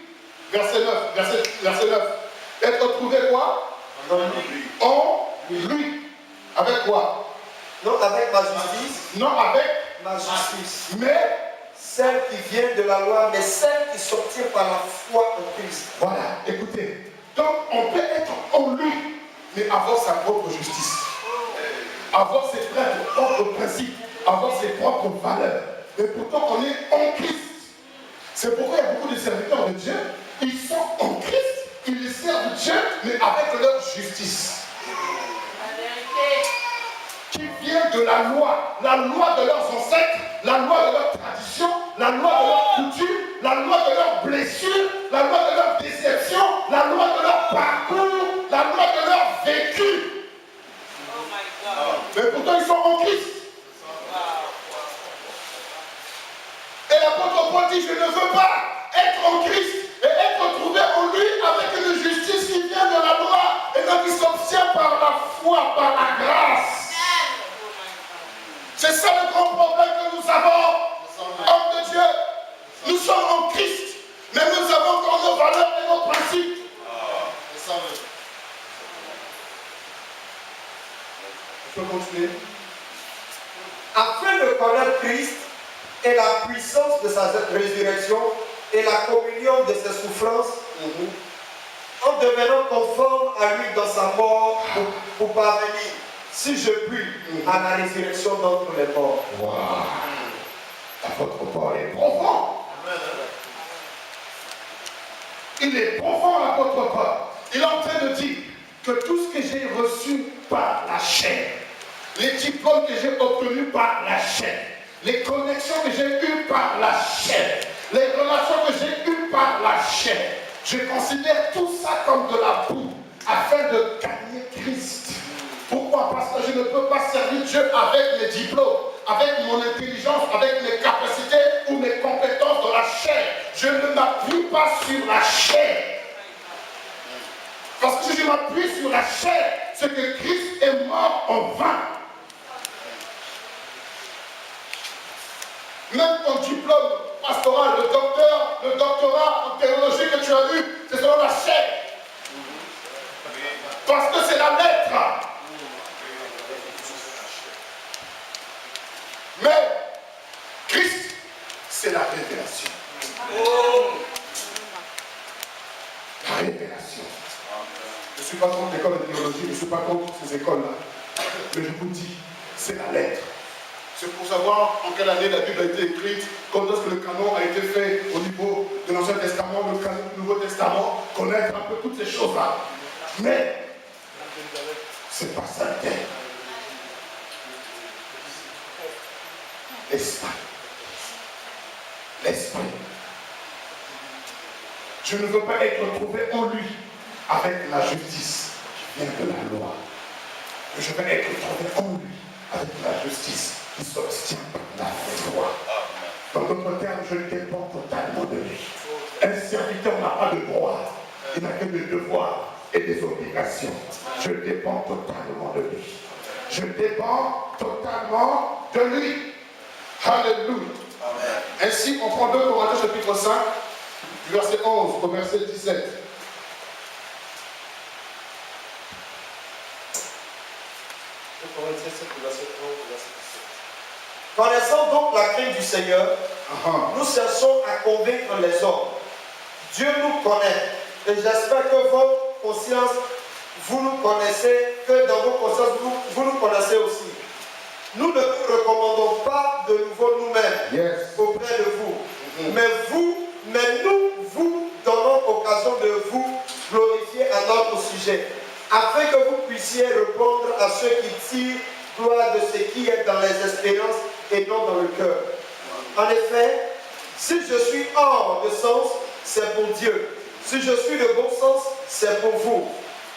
D: Verset 9. Verset 9. Être trouvé quoi? En lui. Avec quoi?
B: Non avec ma justice,
D: Non avec
B: ma justice,
D: mais
B: celle qui vient de la loi, mais celle qui s'obtient par la foi en Christ.
D: voilà, écoutez. Donc on peut être en lui, mais avoir sa propre justice. Avoir ses propres principes, avoir ses propres valeurs. Mais pourtant on est en Christ. C'est pourquoi il y a beaucoup de serviteurs de Dieu, ils sont en Christ, ils servent Dieu, mais avec leur justice. Qui vient de la loi de leurs ancêtres, la loi de leur tradition, la loi de leur coutume, la loi de leurs blessures, la loi de leur déception, la loi de leur parcours, la loi de leur vécu. Mais pourtant ils sont en Christ. Et l'apôtre Paul dit, je ne veux pas être en Christ et être trouvé en lui avec une justice qui vient de la loi et non qui s'obtient par la foi, par la grâce. C'est ça le grand problème que nous avons, hommes de Dieu. Nous sommes en Christ, mais nous avons encore nos valeurs et nos principes.
B: Je peux continuer. Afin de connaître Christ et la puissance de sa résurrection et la communion de ses souffrances, en devenant conforme à lui dans sa mort pour parvenir, si je puis, à la résurrection d'entre les morts.
D: Wow. L'apôtre Paul est profond. Il est profond, l'apôtre Paul. Il est en train de dire que tout ce que j'ai reçu par la chair, les diplômes que j'ai obtenus par la chair, les connexions que j'ai eues par la chair, les relations que j'ai eues par la chair, je considère tout ça comme de la boue afin de gagner Christ. Pourquoi? Parce que je ne peux pas servir Dieu avec mes diplômes, avec mon intelligence, avec mes capacités ou mes compétences dans la chair. Je ne m'appuie pas sur la chair. Parce que si je m'appuie sur la chair, c'est que Christ est mort en vain. Même ton diplôme pastoral, le doctorat en théologie que tu as eu, c'est selon la chair. Parce que c'est la lettre. Mais Christ, c'est la révélation. La révélation. Je ne suis pas contre l'école de théologie, je ne suis pas contre ces écoles-là. Mais je vous dis, c'est la lettre. C'est pour savoir en quelle année la Bible a été écrite, quand est-ce que le canon a été fait au niveau de l'Ancien Testament, le canon du Nouveau Testament, connaître un peu toutes ces choses-là. Mais, c'est pas ça le thème. L'esprit. L'esprit. Je ne veux pas être trouvé en lui avec la justice qui vient de la loi. Je veux être trouvé en lui avec la justice qui s'obtient par la loi. Dans d'autres termes, je dépends totalement de lui. Un serviteur n'a pas de droit, il n'a que des devoirs et des obligations. Je dépends totalement de lui. Je dépends totalement de lui. Alléluia. Ainsi, on prend 2 Corinthiens chapitre 5, du verset 11 au verset 17.
B: Connaissant donc la crainte du Seigneur, nous cherchons à convaincre les hommes. Dieu nous connaît. Et j'espère que vos consciences, vous nous connaissez, que dans vos consciences, vous nous connaissez aussi. Nous ne vous recommandons pas de nouveau nous-mêmes auprès de vous. Mais nous vous donnons occasion de vous glorifier à notre sujet, afin que vous puissiez répondre à ceux qui tirent gloire de ce qui est dans les expériences et non dans le cœur. En effet, si je suis hors de sens, c'est pour Dieu. Si je suis de bon sens, c'est pour vous.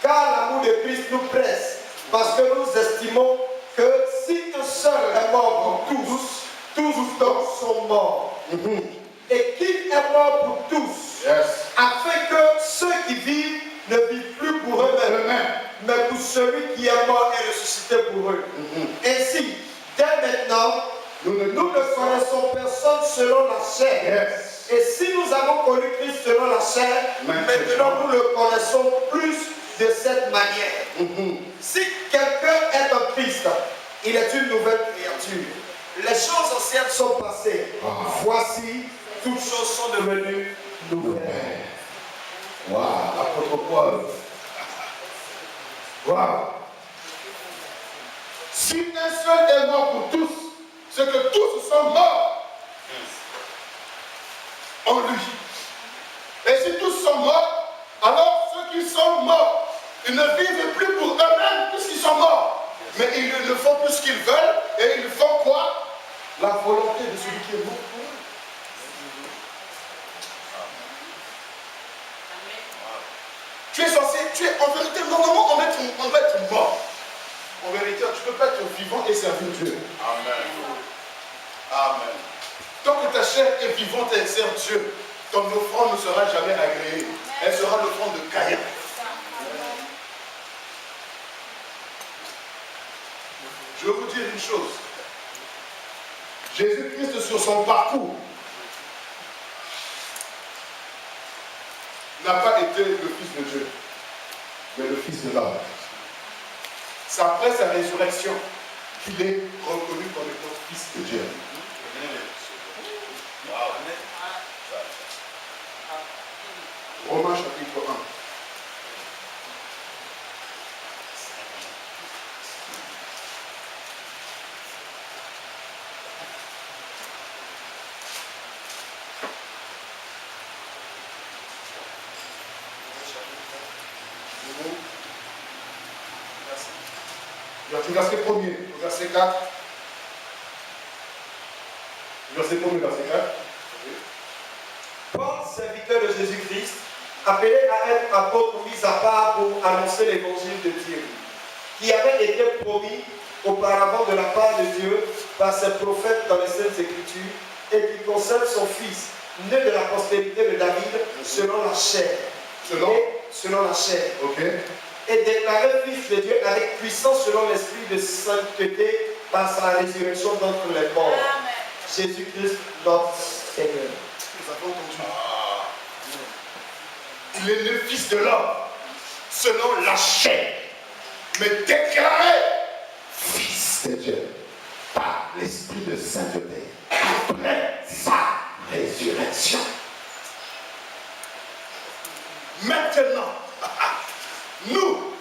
B: Car l'amour de Christ nous presse, parce que nous estimons que si un seul est mort pour tous donc sont morts. Et qu'il est mort pour tous, afin que ceux qui vivent ne vivent plus pour eux-mêmes, mais pour celui qui est mort et ressuscité pour eux. Ainsi, dès maintenant, nous ne connaissons personne selon la chair. Et si nous avons connu Christ selon la chair, maintenant nous le connaissons plus de cette manière. Si quelqu'un est en Christ, il est une nouvelle créature. Les choses anciennes sont passées. Voici, toutes choses sont devenues nouvelles.
D: Waouh, apôtre Paul. Waouh. Si un seul est mort pour tous, c'est que tous sont morts en lui. Et si tous sont morts, alors ceux qui sont morts, ils ne vivent plus pour eux-mêmes puisqu'ils sont morts. Mais ils ne font plus ce qu'ils veulent et ils font quoi? La volonté de celui qui est mort pour eux. Tu es censé, en vérité, normalement, on doit être mort. En vérité, tu ne peux pas être vivant et servir Dieu.
C: Amen. Amen.
D: Tant que ta chair est vivante et elle sert Dieu, ton offrande ne sera jamais agréée. Elle sera l'offrande de Caïn. Je vais vous dire une chose. Jésus-Christ, sur son parcours, n'a pas été le Fils de Dieu, mais le Fils de l'homme. C'est après sa résurrection qu'il est reconnu comme étant Fils de Dieu. Romains chapitre 1. Verset 1er, verset 4. Verset 1er, verset 4.
B: Paul, serviteur de Jésus-Christ, appelé à être apôtre mis à part pour annoncer l'évangile de Dieu, qui avait été promis auparavant de la part de Dieu par ses prophètes dans les Saintes Écritures, et qui concerne son fils, né de la postérité de David, selon la chair. Selon la chair. Et déclaré fils de Dieu avec puissance selon l'esprit de sainteté par sa résurrection d'entre les morts. Jésus-Christ, notre Seigneur.
D: Nous avons entendu. Il est le Fils de l'homme, selon la chair, mais déclaré Fils de Dieu par l'esprit de sainteté après sa résurrection. Maintenant, nous,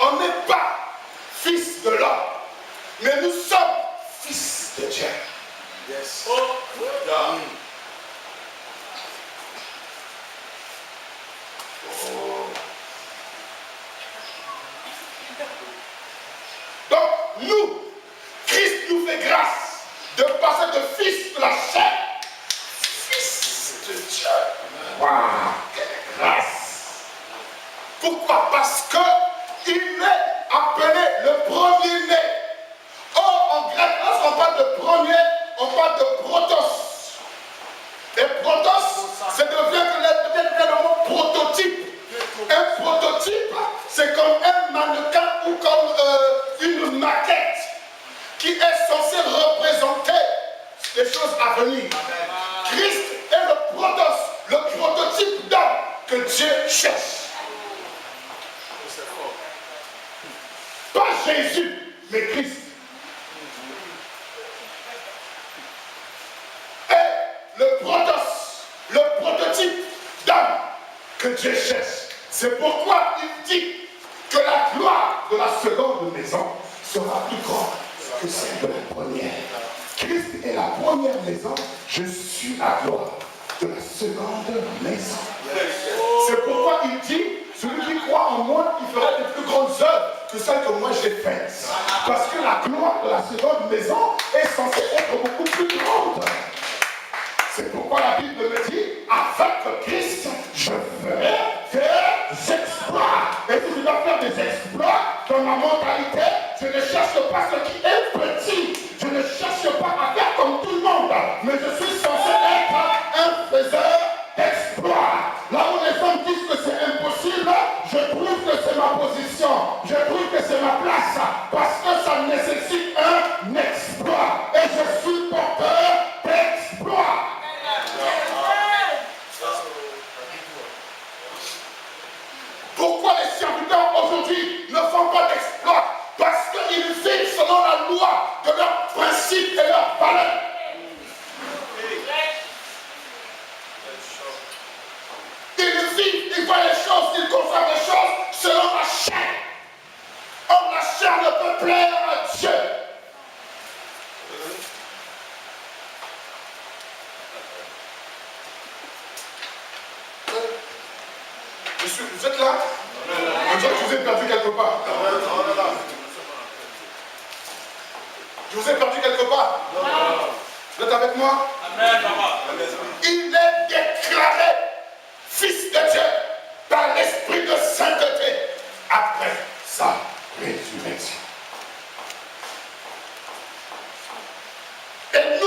D: on n'est pas fils de l'homme, mais nous sommes fils de Dieu.
C: Yes. Oh, yeah.
D: Donc, nous, Christ nous fait grâce de passer de fils de la chair, fils de Dieu. Waouh, quelle Pourquoi? Parce qu'il est appelé le premier-né. Or, en grec, lorsqu'on parle de premier, on parle de protos. Et protos, c'est devient le mot prototype. Un prototype, c'est comme un mannequin ou comme une maquette qui est censée représenter les choses à venir. Christ est le protos, le prototype d'homme que Dieu cherche. Pas Jésus, mais Christ. Et le protos, le prototype d'homme que Dieu cherche. C'est pourquoi il dit que la gloire de la seconde maison sera plus grande que celle de la première. Christ est la première maison, je suis la gloire de la seconde maison. C'est pourquoi il dit, celui qui croit en moi, il fera de plus grandes œuvres que celles que moi j'ai faites. Parce que la gloire de la seconde maison est censée être beaucoup plus grande. C'est pourquoi la Bible me dit, avec Christ, je ferai des exploits. Et si je dois faire des exploits, dans ma mentalité, je ne cherche pas ce qui est petit. Je ne cherche pas à faire comme tout le monde. Mais je suis censé être un faiseur d'exploits. Là où les hommes disent que c'est impossible, je trouve que c'est ma position. Je trouve que c'est ma place. Parce que ça nécessite un exploit. Et je suis porteur d'exploits. Pourquoi les serviteurs aujourd'hui ne font pas d'exploits? Parce qu'ils vivent selon la loi de leurs principes et leurs valeurs. Ils vivent, ils voient les choses, ils conçoivent les choses selon la chair. Or la chair ne peut plaire à Dieu. Vous êtes là? On dirait que je vous ai perdu quelque part. Je vous ai perdu quelque part. Vous êtes avec moi? Il est déclaré fils de Dieu par l'esprit de sainteté après sa résurrection. Et nous